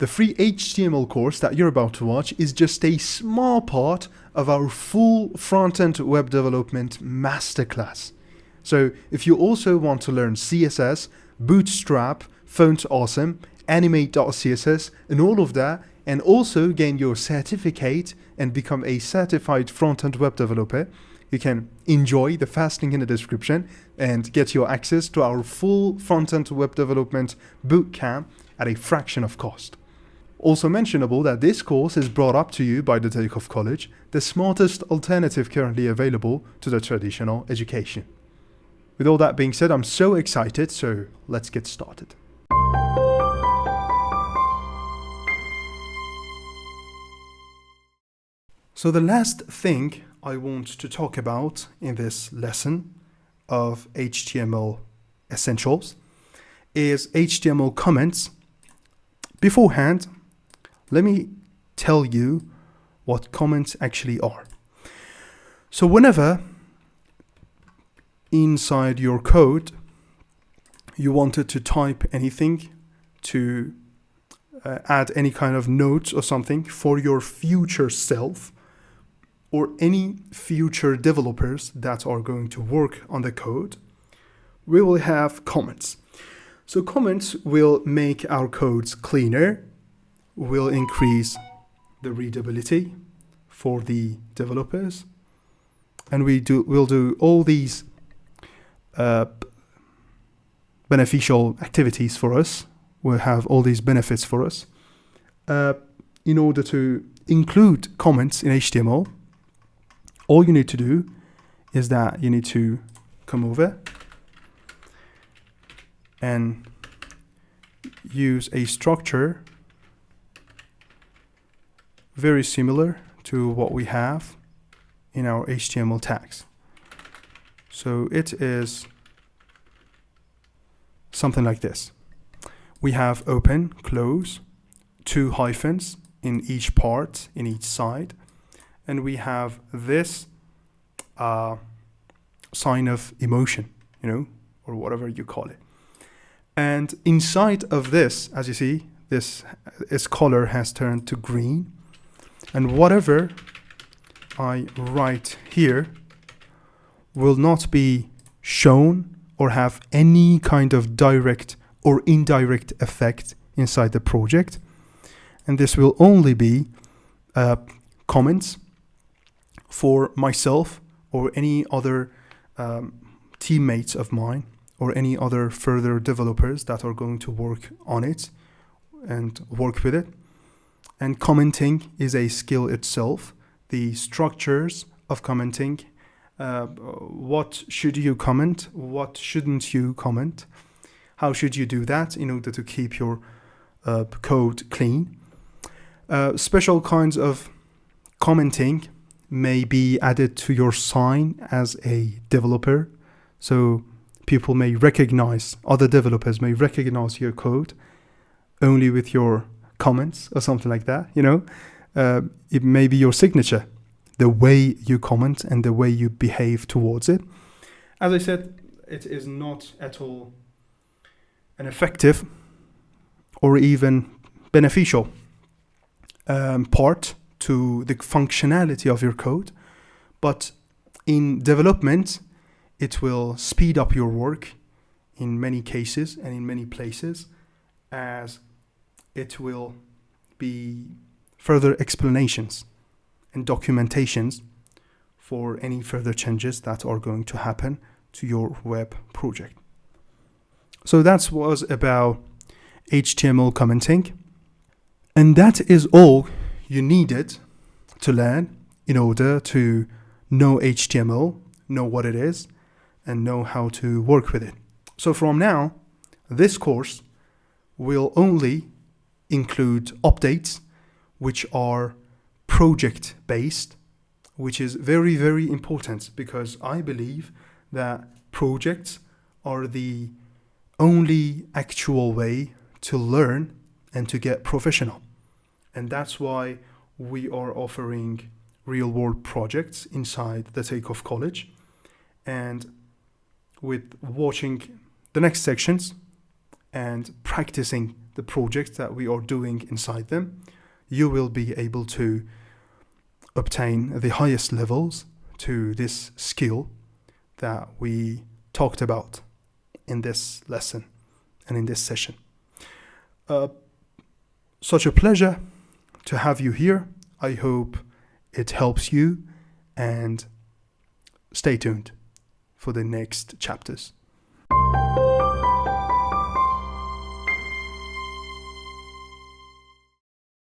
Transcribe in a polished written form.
the free HTML course that you're about to watch is just a small part of our full front-end web development masterclass. So if you also want to learn CSS, Bootstrap, Font Awesome, Animate.css, and all of that, and also gain your certificate and become a certified front-end web developer, you can enjoy the fast link in the description and get your access to our full front-end web development bootcamp at a fraction of cost. Also mentionable that this course is brought up to you by the Takeoff College, the smartest alternative currently available to the traditional education. With all that being said, I'm so excited, so let's get started. So the last thing I want to talk about in this lesson of HTML essentials is HTML comments. Beforehand, let me tell you what comments actually are. So whenever inside your code you wanted to type anything, to add any kind of notes or something for your future self, or any future developers that are going to work on the code, we will have comments. So comments will make our codes cleaner, will increase the readability for the developers, and we'll do all these beneficial activities for us. We'll have all these benefits for us. In order to include comments in HTML, all you need to do is that you need to come over and use a structure very similar to what we have in our HTML tags. So it is something like this. We have open, close, 2 hyphens in each part, in each side. And we have this sign of emotion, or whatever you call it. And inside of this, as you see, its color has turned to green. And whatever I write here will not be shown or have any kind of direct or indirect effect inside the project. And this will only be comments for myself or any other teammates of mine or any other further developers that are going to work on it and work with it. And commenting is a skill itself. The structures of commenting, what should you comment, what shouldn't you comment, how should you do that in order to keep your code clean. Special kinds of commenting may be added to your sign as a developer. So people may recognize, other developers may recognize your code only with your comments or something like that, It may be your signature, the way you comment and the way you behave towards it. As I said, it is not at all an effective or even beneficial part to the functionality of your code, but in development it will speed up your work in many cases and in many places, as it will be further explanations and documentations for any further changes that are going to happen to your web project. So that was about HTML commenting, and that is all you needed to learn in order to know HTML, know what it is, and know how to work with it. So from now, this course will only include updates which are project-based, which is very, very important, because I believe that projects are the only actual way to learn and to get professional. And that's why we are offering real-world projects inside the Takeoff College. And with watching the next sections and practicing the the projects that we are doing inside them, you will be able to obtain the highest levels to this skill that we talked about in this lesson and in this session. Such a pleasure to have you here. I hope it helps you, and stay tuned for the next chapters.